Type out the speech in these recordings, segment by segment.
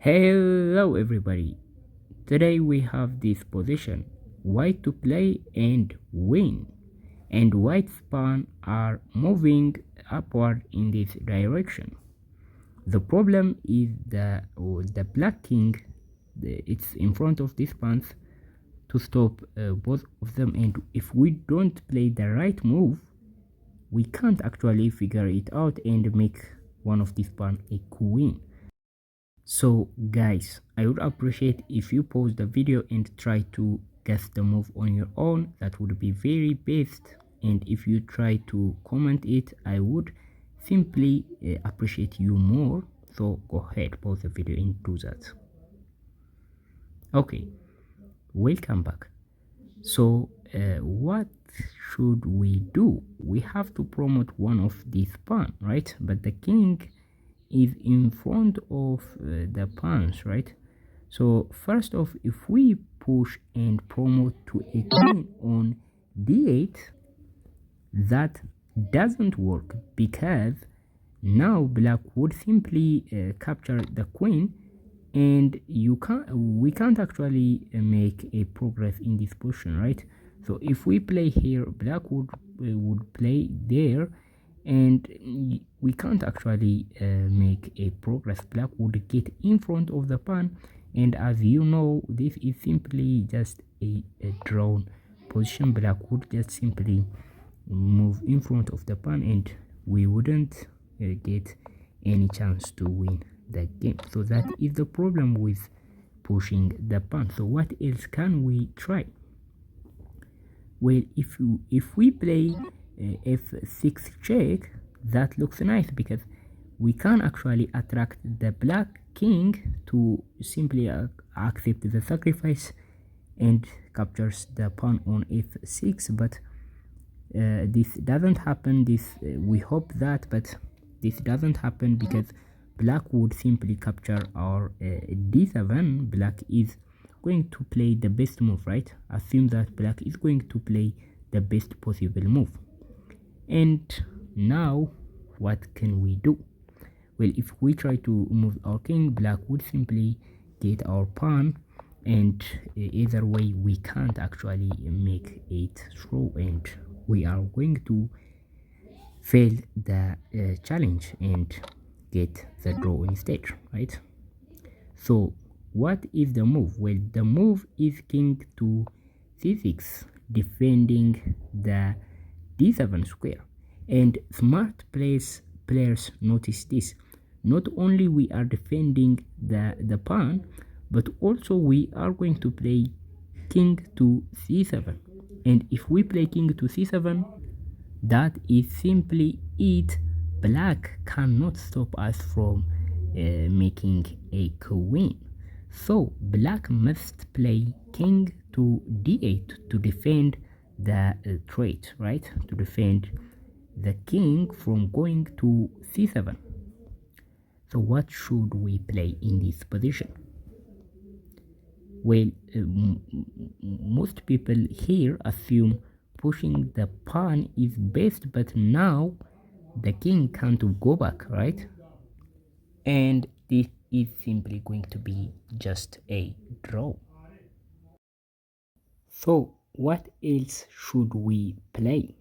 Hello everybody. Today we have this position: white to play and win, and white's pawn are moving upward in this direction. The problem is the black king, it's in front of these pawns to stop both of them, and if we don't play the right move, we can't actually figure it out and make one of these pawns a queen. So guys, I would appreciate if you pause the video and try to guess the move on your own. That would be very best. And if you try to comment it, I would simply appreciate you more. So go ahead, pause the video and do that. Okay, welcome back. So what should we do? We have to promote one of these pawns, right? But the king is in front of the pawns, right? So first off, if we push and promote to a queen on d8, that doesn't work because now black would simply capture the queen, and we can't actually make a progress in this position, right? So if we play here, black would play there, and we can't actually make a progress. Black would get in front of the pawn, and as you know, this is simply just a drawn position. Black would just simply move in front of the pawn, and we wouldn't get any chance to win the game. So that is the problem with pushing the pawn. So what else can we try? Well, if we play f6 check, that looks nice because we can actually attract the black king to simply accept the sacrifice and captures the pawn on f6. But this doesn't happen. We hope that, but this doesn't happen because black would simply capture our d7. Black is going to play the best move, right? Assume that black is going to play the best possible move. And now what can we do? Well, if we try to move our king, black would simply get our pawn, and either way we can't actually make it through, and we are going to fail the challenge and get the draw instead, right? So what is the move? Well, the move is king to c6, defending the d7 square. And smart players notice this. Not only we are defending the pawn, but also we are going to play king to c7. And if we play king to c7, that is simply it. Black cannot stop us from making a queen. So black must play king to d8 to defend the trait, right? To defend the king from going to c7. So what should we play in this position? Well, most people here assume pushing the pawn is best, but now the king can't go back, right? And this is simply going to be just a draw. So what else should we play?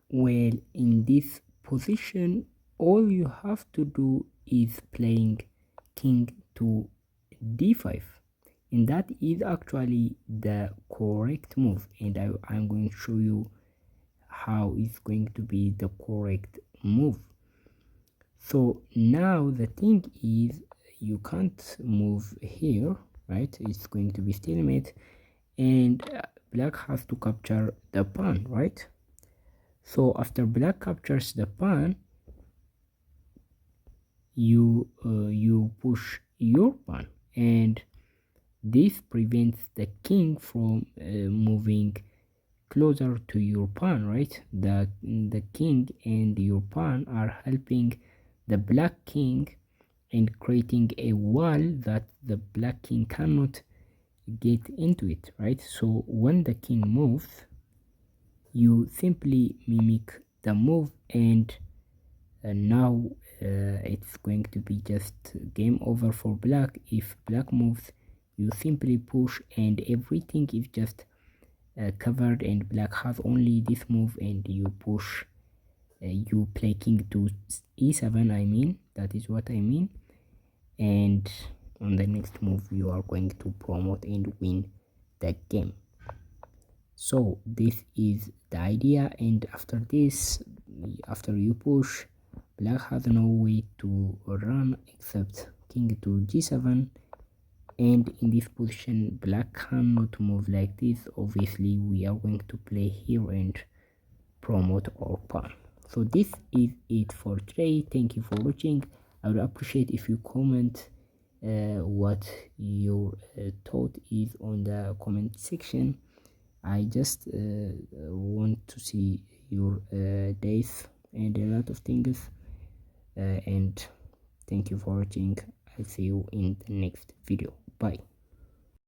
Well, in this position, all you have to do is playing king to d5, and that is actually the correct move, and I'm going to show you how it's going to be the correct move. So now the thing is, you can't move here, right? It's going to be stalemate, and black has to capture the pawn, right? So after black captures the pawn, you push your pawn, and this prevents the king from moving closer to your pawn, right? The king and your pawn are helping the black king and creating a wall that the black king cannot get into it, right? So when the king moves, you simply mimic the move, and now it's going to be just game over for black. If black moves, you simply push and everything is just covered, and black has only this move, and you push, you play king to e7, I mean, that is what I mean. And on the next move you are going to promote and win the game. So this is the idea, and after this, after you push, black has no way to run except king to g7, and in this position black cannot move like this. Obviously we are going to play here and promote our pawn. So this is it for today. Thank you for watching. I would appreciate if you comment what your thought is on the comment section. I just want to see your days and a lot of things, and thank you for watching. I'll see you in the next video. Bye.